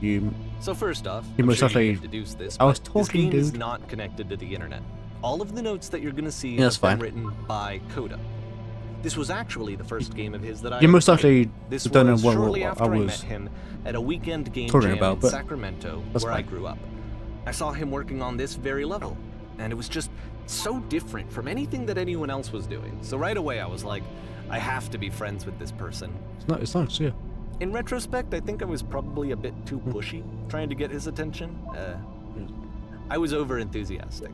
you. So first off, You I'm most sure you likely- deduced this, I was but talking, this game is dude. not connected to the internet. All of the notes that you're gonna see Yeah, that's have been fine. written by Coda. This was actually the first game of his that I You most played. likely This don't know was what shortly I after I met was him at a weekend game talking jam about, in but Sacramento, that's where I fine. grew up. I saw him working on this very level, and it was just so different from anything that anyone else was doing. So right away I was like, I have to be friends with this person. It's nice, yeah. In retrospect, I think I was probably a bit too pushy, trying to get his attention. I was over enthusiastic.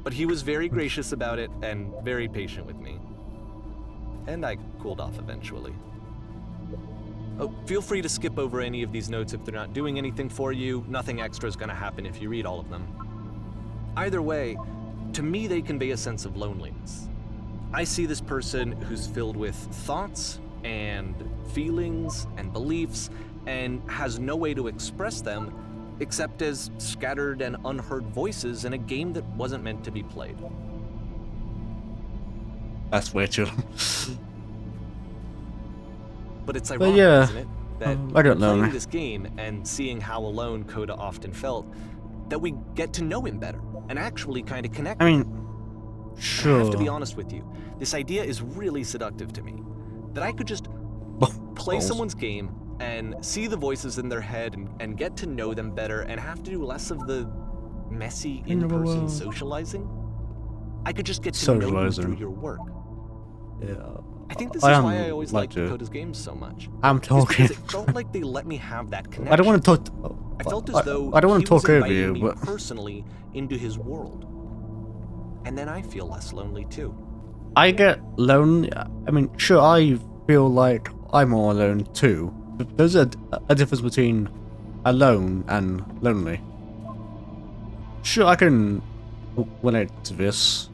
But he was very gracious about it and very patient with me. And I cooled off eventually. Oh, feel free to skip over any of these notes if they're not doing anything for you. Nothing extra is going to happen if you read all of them. Either way, to me they convey a sense of loneliness. I see this person who's filled with thoughts and feelings and beliefs and has no way to express them except as scattered and unheard voices in a game that wasn't meant to be played. That's way too. But it's ironic, yeah, isn't it? That I don't know. playing this game and seeing how alone Coda often felt, that we get to know him better and actually kind of connect. I mean, And I sure. have to be honest with you, this idea is really seductive to me. That I could just play Balls. someone's game and see the voices in their head and get to know them better and have to do less of the messy in-person socializing. I could just get to know you Socializing. through your work. Yeah. I think this is why I always like liked to. Coda's games so much. I'm It's because talking. it felt like they let me have that connection. I don't want to talk. I felt as though I don't want he to was talk over inviting you, me but personally into his world. And then I feel less lonely too. I get lonely. I mean, sure, I feel like I'm all alone too. But there's a difference between alone and lonely. Sure, I can relate to this.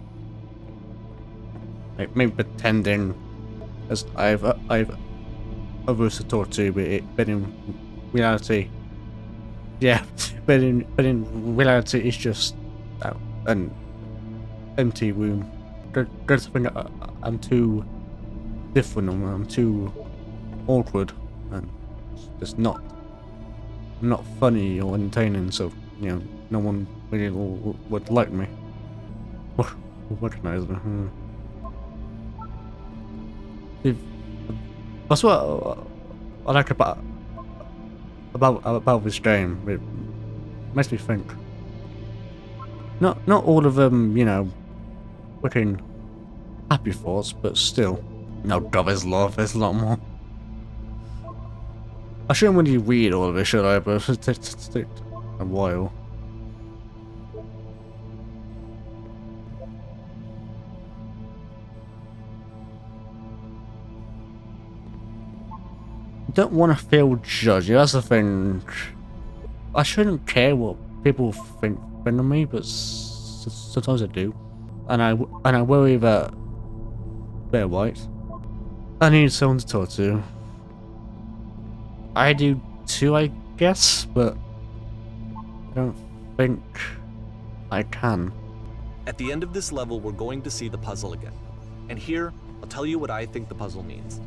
Like maybe pretending as I've others to talk to, but in reality, yeah, but in reality, it's just an empty room. There's something I'm too different, I'm too awkward, and it's not funny or entertaining. So no one really would like me or recognize me. That's what I like about this game. It makes me think. Not all of them, fucking happy thoughts, but still. No, God, there's a lot more. I shouldn't really read all of it, should I? But it takes a while. Don't want to feel judged. That's the thing. I shouldn't care what people think of me, but sometimes I do, and I worry that they're right. I need someone to talk to. I do too, I guess, but I don't think I can. At the end of this level, we're going to see the puzzle again. And here, I'll tell you what I think the puzzle means.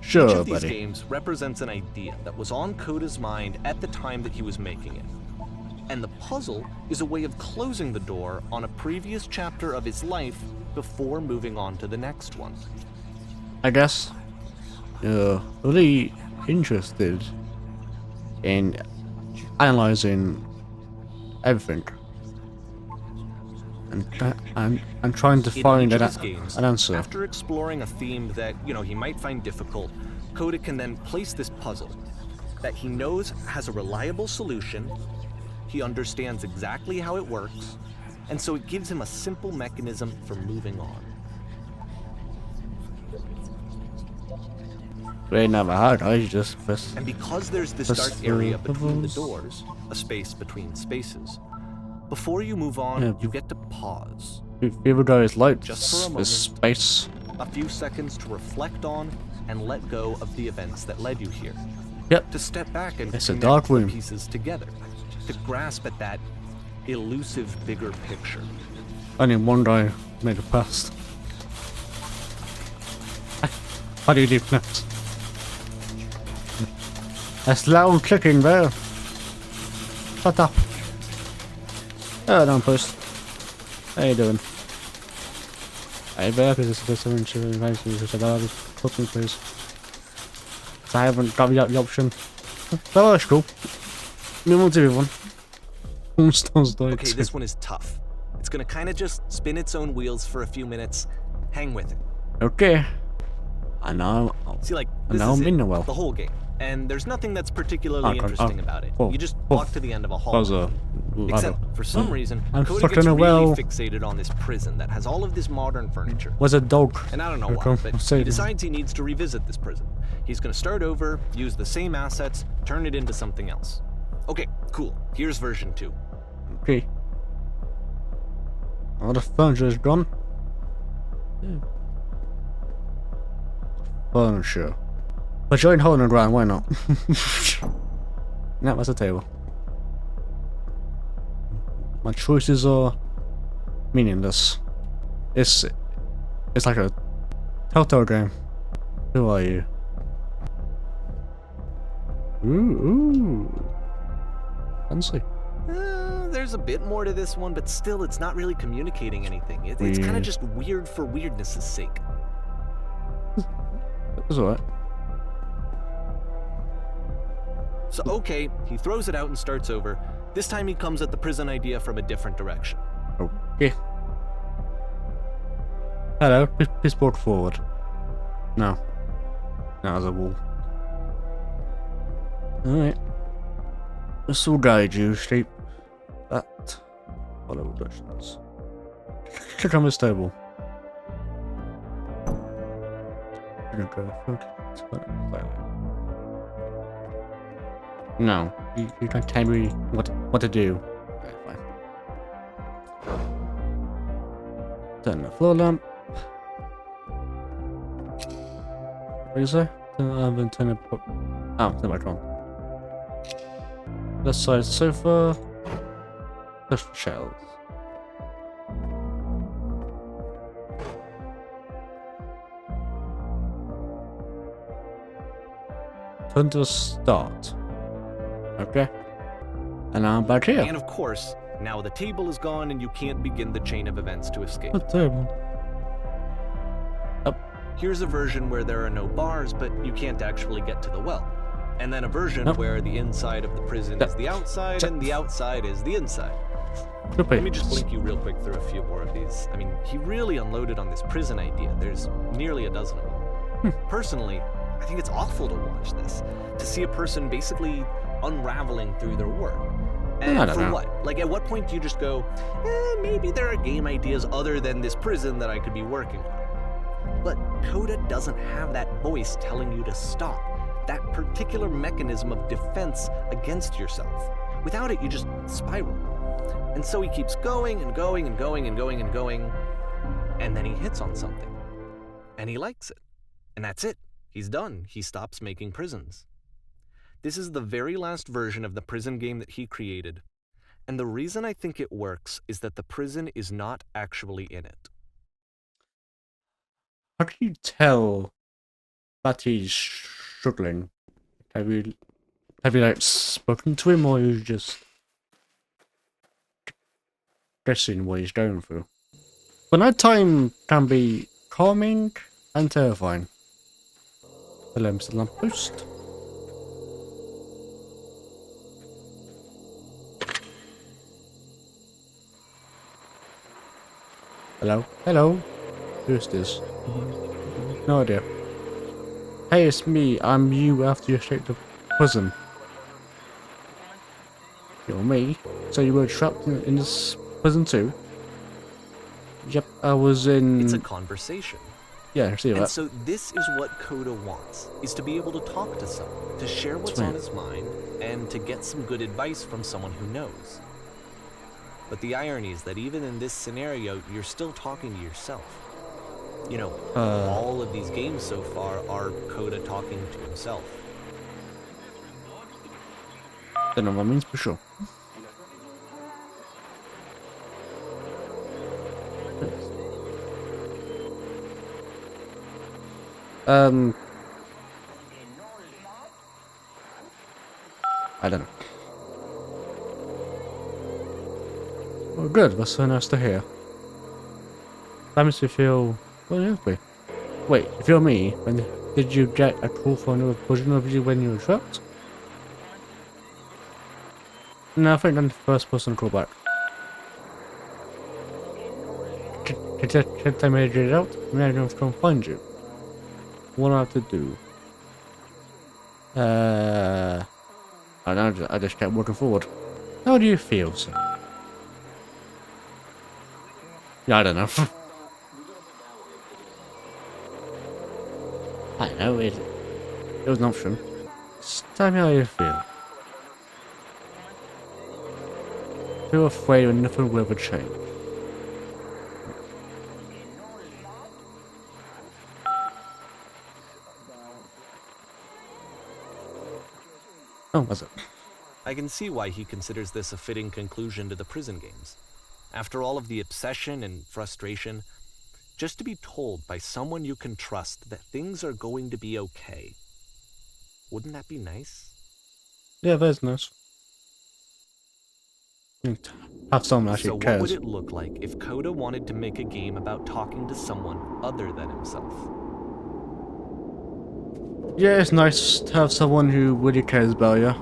Each Sure, of these buddy. games represents an idea that was on Coda's mind at the time that he was making it. And the puzzle is a way of closing the door on a previous chapter of his life before moving on to the next one. I guess you're really interested in analyzing everything and trying to In find each an of his games, answer. after exploring a theme that, he might find difficult, Coda can then place this puzzle that he knows has a reliable solution, he understands exactly how it works, and so it gives him a simple mechanism for moving on. They never had. I just press. And because there's this Press dark area the between the levels. doors, a space between spaces, before you move on, Yeah. you get to pause. The other guy is like Just for a moment. this space. A few seconds to reflect on and let go of the events that led you here. Yep. To step back and It's a connect dark the room. pieces together. To grasp at that elusive bigger picture. Only one guy made it past. How do you leave next? That's loud clicking there. Shut up. Hello, down post. How you doing? Hey, back. Is this the insurance? Help me, please. I haven't got the option. Oh, that's cool. Me want everyone. Okay, this one is tough. It's gonna kind of just spin its own wheels for a few minutes. Hang with it. Okay. I know. See, like, I this know is I'm in it, the well. the whole game. And there's nothing that's particularly Oh, interesting about it. oh, You just oh. walk to the end of a hall. Buzzer. Except, for some reason, I'm Coda stuck gets in a really well. fixated on this prison that has all of this modern furniture. Was a dog. And I don't know Okay, why, but save he him. decides he needs to revisit this prison. He's gonna start over, use the same assets, turn it into something else. Okay, cool. Here's version 2. Okay. All the furniture is gone. Furniture. But you're in hole in the ground, why not? That was a table. My choices are meaningless. It's like a Telltale game. Who are you? Ooh. Fancy. There's a bit more to this one, but still, it's not really communicating anything. It's kind of Weird. just weird for weirdness' sake. That was alright. So, okay, he throws it out and starts over. This time he comes at the prison idea from a different direction. Okay. Hello, please board forward. No. That was a wall. Alright. This will guide you straight that. Follow directions. Click on this table. You're gonna go no, you can't tell me what to do. Okay, fine. Turn the floor lamp. What do you say? Then turn it. Oh, turn back on. Left side sofa. Left shelves. Turn to start. Okay. And now I'm back here. And of course, now the table is gone and you can't begin the chain of events to escape. What table? Here's a version where there are no bars, but you can't actually get to the well. And then a version Nope. where the inside of the prison is the outside and the outside is the inside. Let me just blink you real quick through a few more of these. I mean, he really unloaded on this prison idea. There's nearly a dozen of them. Personally, I think it's awful to watch this. To see a person basically unraveling through their work. And I don't for know. what? Like, at what point do you just go, maybe there are game ideas other than this prison that I could be working on? But Coda doesn't have that voice telling you to stop. That particular mechanism of defense against yourself. Without it, you just spiral. And so he keeps going and going and going and going and going, and then he hits on something. And he likes it. And that's it. He's done. He stops making prisons. This is the very last version of the prison game that he created. And the reason I think it works is that the prison is not actually in it. How can you tell that he's struggling? Have you like spoken to him, or you just guessing what he's going through? But night time can be calming and terrifying. Hello, Mr. Lamppost. Hello? Hello? Who's this? No idea. Hey, it's me. I'm you after you escaped the prison. You're me? So you were trapped in this prison too? Yep, I was in... It's a conversation. Yeah, I see And that. so this is what Coda wants, is to be able to talk to someone, to share what's on his mind, and to get some good advice from someone who knows. But the irony is that even in this scenario, you're still talking to yourself. You know, all of these games so far are Coda talking to himself. Don't know what that means for sure. I don't know. Well, good. That's so nice to hear. That makes me feel well happy. Wait, if you're me, when did you get a call for another version of you when you were trapped? No, I think I'm the first person to call back. Can't I made it out? Maybe I don't come find you. What do I have to do? I just kept working forward. How do you feel, sir? Yeah, I don't know. I don't know, it was an option. Just tell me how you feel. Feel afraid when nothing will ever change. Oh, was it? I can see why he considers this a fitting conclusion to the prison games. After all of the obsession and frustration, just to be told by someone you can trust that things are going to be okay. Wouldn't that be nice? Yeah, that's nice. Have someone actually So cares. what would it look like if Coda wanted to make a game about talking to someone other than himself? Yeah, it's nice to have someone who really cares about you.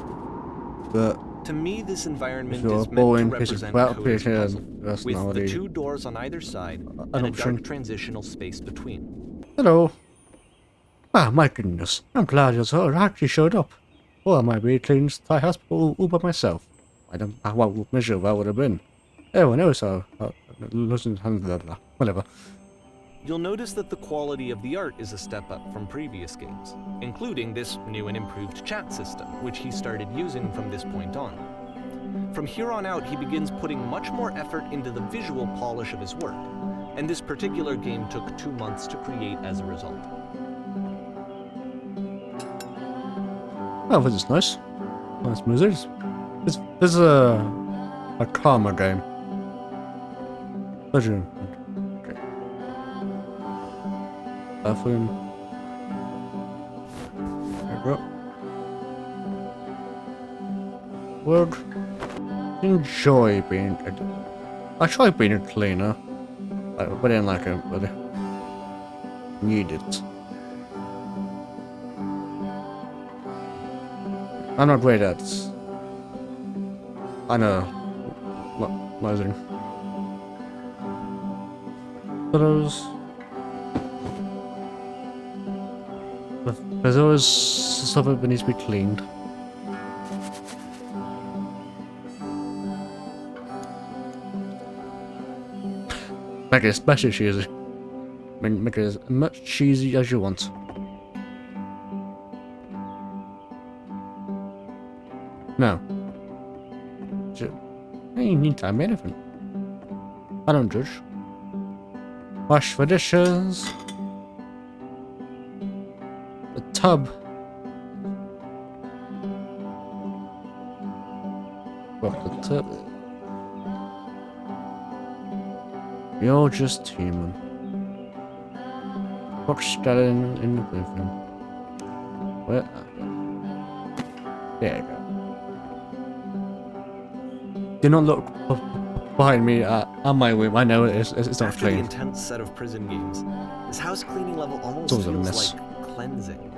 But To me, this environment if you're is a meant to boring piece of represent crap, Coda's puzzle, that's with not the really 2 doors on either side an and a option. dark transitional space between. Hello. Ah, my goodness. I'm glad you actually showed up. Or I might be cleaning Thai hospital all by myself. I don't know what miserable I would have been. Everyone else, listen, whatever. You'll notice that the quality of the art is a step up from previous games, including this new and improved chat system, which he started using from this point on. From here on out, he begins putting much more effort into the visual polish of his work, and this particular game took 2 months to create as a result. Oh, this is nice. Nice music. This is a calmer game. Bedroom. Okay. Bathroom. There we go. Would enjoy being I tried being a cleaner. But I didn't like it, but I need it. I'm not great at I know Amazing. Photos. There's always stuff that needs to be cleaned. Make it especially cheesy. Make it as much cheesy as you want. No. You need time anything. I don't judge. Wash the dishes. The tub. Well, the tub. You're just human. Watch that in the living. Where? There you go. Do not look behind me at my room. I know it's not After the clean. intense set of prison games, this house cleaning level almost It's always a feels mess. like cleansing.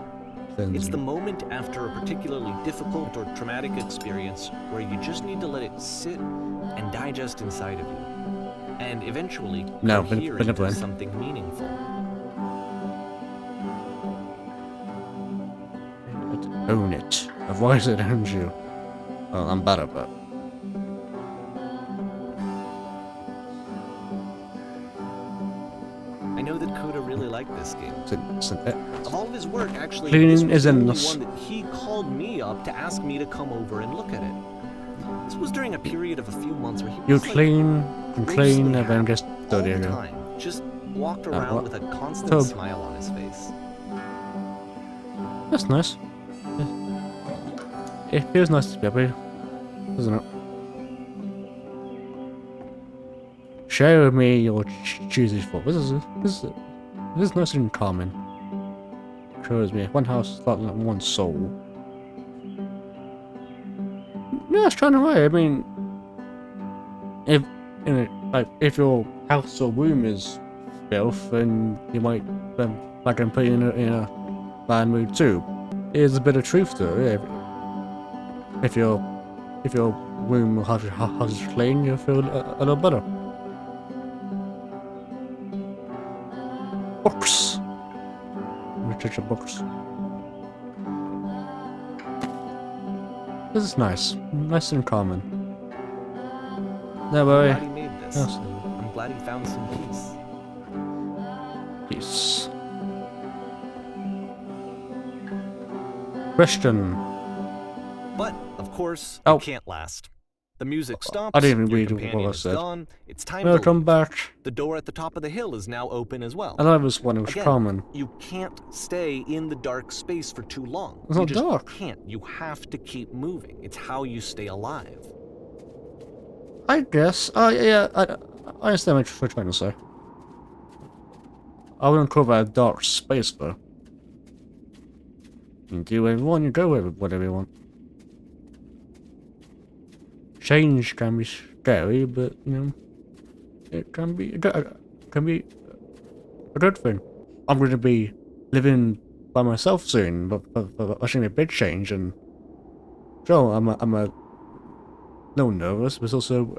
It's the moment after a particularly difficult or traumatic experience where you just need to let it sit and digest inside of you, and eventually cohere into something meaningful. Own it. Otherwise it owns you. Well, I'm bad at that. I know that Coda really liked this game. Of all of his work, actually, cleaning this was is the only endless. one that he called me up to ask me to come over and look at it. This was during a period of a few months where he was You like, clean and clean and then just all dirty the again. time, just walked around what? with a constant Tub. smile on his face. That's nice. It feels nice to be happy, doesn't it? Share with me your cheesy thought. This is nice and calming. Shows me one house, like one soul. Yeah, it's trying to right. I mean, if in it, like if your house or room is filth, then you might like put you in a bad mood too. There's a bit of truth to it. Yeah. If your room has clean, you'll feel a little better. Books. Literature books. This is nice. Nice and common. No I'm worry. glad he made this. Yes. I'm glad he found some peace. Peace. Question. But, of course, Oh. it can't last. The music stops. I didn't even your read what companion I is said. gone. It's time to Welcome leave. back. The door at the top of the hill is now open as well. I thought this one was Again, common. you can't stay in the dark space for too long. It's you not just dark. can't. You have to keep moving. It's how you stay alive. I guess. Yeah, I understand what you're trying to say. I wouldn't call that a dark space, though. You do whatever you want, you go with whatever you want. Change can be scary, but, you know, it can be a good thing. I'm going to be living by myself soon, but I should be a big change, and sure, I'm a little nervous, but it's also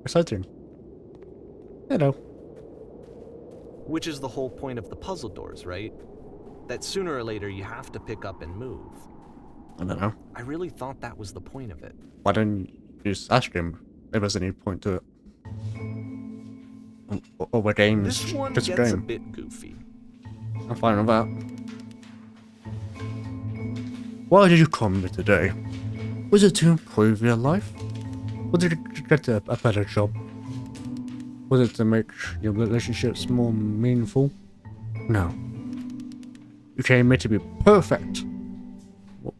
exciting. You know. Which is the whole point of the puzzle doors, right? That sooner or later you have to pick up and move. I don't know. I really thought that was the point of it. Why don't you just ask him if there's any point to it? Or the game is This one just a gets a game. bit goofy. I'm fine with that. Why did you come here today? Was it to improve your life? Was it to get a better job? Was it to make your relationships more meaningful? No. You came here to be perfect.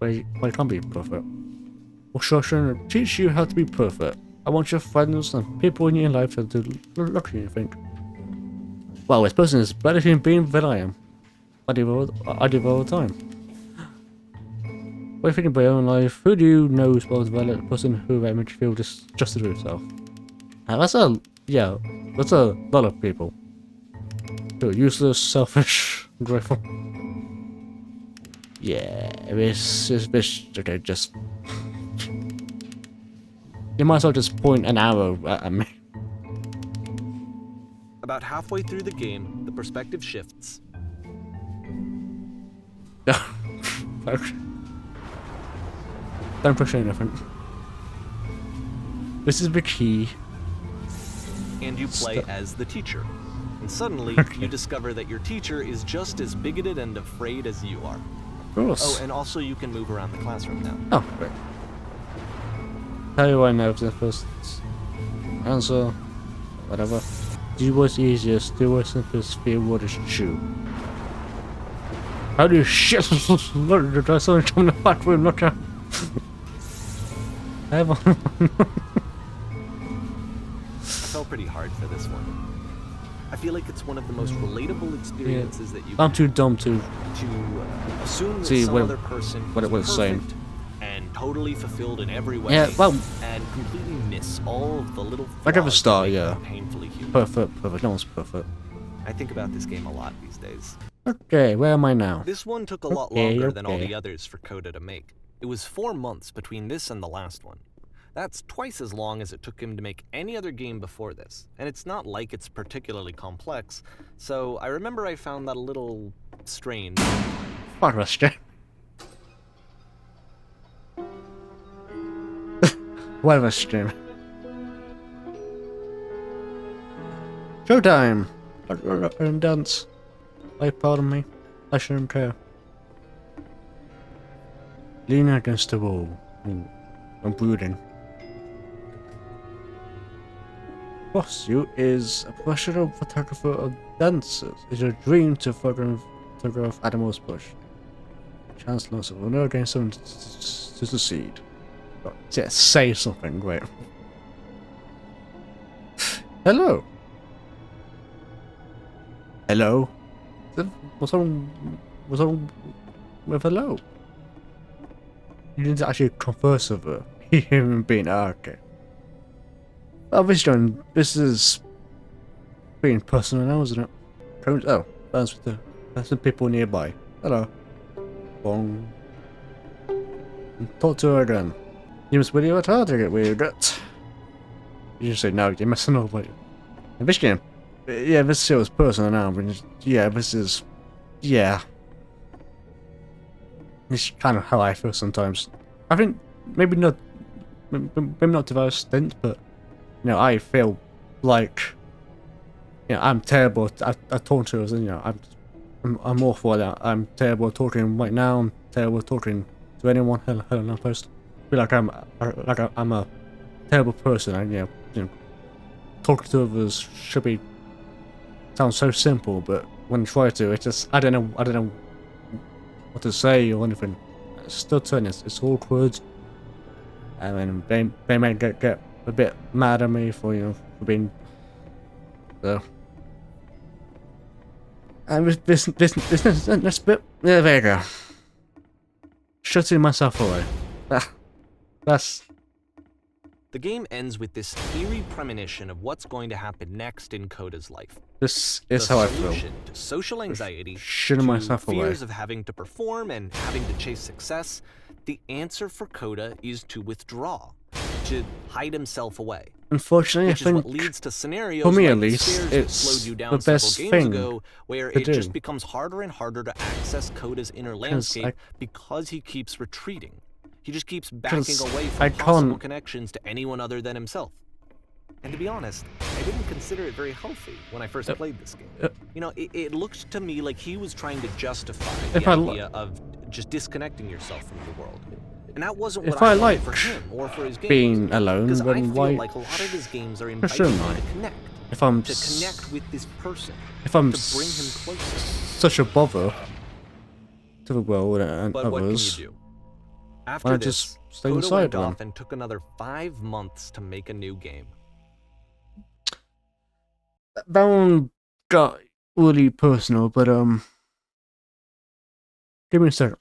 Well, you can't be perfect. Well, sure, shouldn't teach you how to be perfect. I want your friends and people in your life to look at you and think, wow, this person is better human being than I am. I do it all the time. When you think about your own life, who do you know is more developed, the person who makes you feel just to yourself? And that's a lot of people. Who are useless, selfish, ungrateful. Yeah, it's okay, just... You might as well just point an arrow at me. About halfway through the game, the perspective shifts. Don't push anything. This is the key. And you play as the teacher. And suddenly, Okay. you discover that your teacher is just as bigoted and afraid as you are. Of course. Oh, and also you can move around the classroom now. Oh, great. Tell you what I know the first answer, whatever. Do what's easiest, do what's simplest, feel what is true. How do you shit? Look, there's someone coming in the back room, look out. I felt pretty hard for this one. I feel like it's one of the most relatable experiences that you I'm can too dumb to assume that See, some what- other person what it was was saying. perfect and totally fulfilled in every way. Yeah, well- and completely miss all of the little Like at the flaws that start, make yeah. them painfully human. perfect. No one's perfect. I think about this game a lot these days. Okay, where am I now? This one took a lot Okay, longer than all okay. the others for Coda to make. It was 4 months between this and the last one. That's twice as long as it took him to make any other game before this, and it's not like it's particularly complex, so I remember I found that a little strange. Fuck this game. Whatever stream. Showtime! And dance. Pardon me. I shouldn't care. Leaning against the wall. I'm brooding. Boss, you is a professional photographer of dancers. It's your dream to photograph animals bush. Chancellor will know against someone to succeed. Oh, yeah, say something, great. Hello. Hello. What's wrong with hello? You didn't actually converse with her. Human being, okay. Obviously, John, this is being personal now, isn't it? Oh, that's the people nearby. Hello. Bong. Talk to her again. You must really hard to get weird. You just say no, you're messing up. Like, in this game, yeah, this show is personal now, but yeah, this is, yeah. It's kind of how I feel sometimes. I think maybe not to that extent, but you know, I feel like, you know, I'm terrible at talking to us, and you know, I'm awful at that. I'm terrible at talking right now. I'm terrible at talking to anyone. Hell no, post. I feel like I'm a terrible person, and you know, talking to others sounds so simple, but when you try to, it just I don't know what to say or anything. It's stuttering. It's awkward. And then they may get a bit mad at me for, you know, for being and this bit, yeah, there you go. Shutting myself away. That's The game ends with this eerie premonition of what's going to happen next in Coda's life. this is how I feel. Solution to social anxiety, Shutting to myself away. fears of having to perform and having to chase success, the answer for Coda is to withdraw, to hide himself away. Unfortunately, Which I is what think leads to scenarios for me like at least, Stairs that it's slowed you down the best several games thing ago, where to it just do. becomes harder and harder to access Coda's inner landscape because he keeps retreating. He just keeps backing away from possible connections to anyone other than himself. And to be honest, I didn't consider it very healthy when I first played this game. You know, it looked to me like he was trying to justify the idea of just disconnecting yourself from the world. And that wasn't what I wanted for him or for his games. Being alone, because I then feel why like a lot of his games are inviting you to connect. If I'm to connect with this person. If I'm to bring him closer. Such a bother to the world and but others. What can you do? After this, just stay Coda inside went one. off and took another 5 months to make a new game. That one got really personal, but give me a second.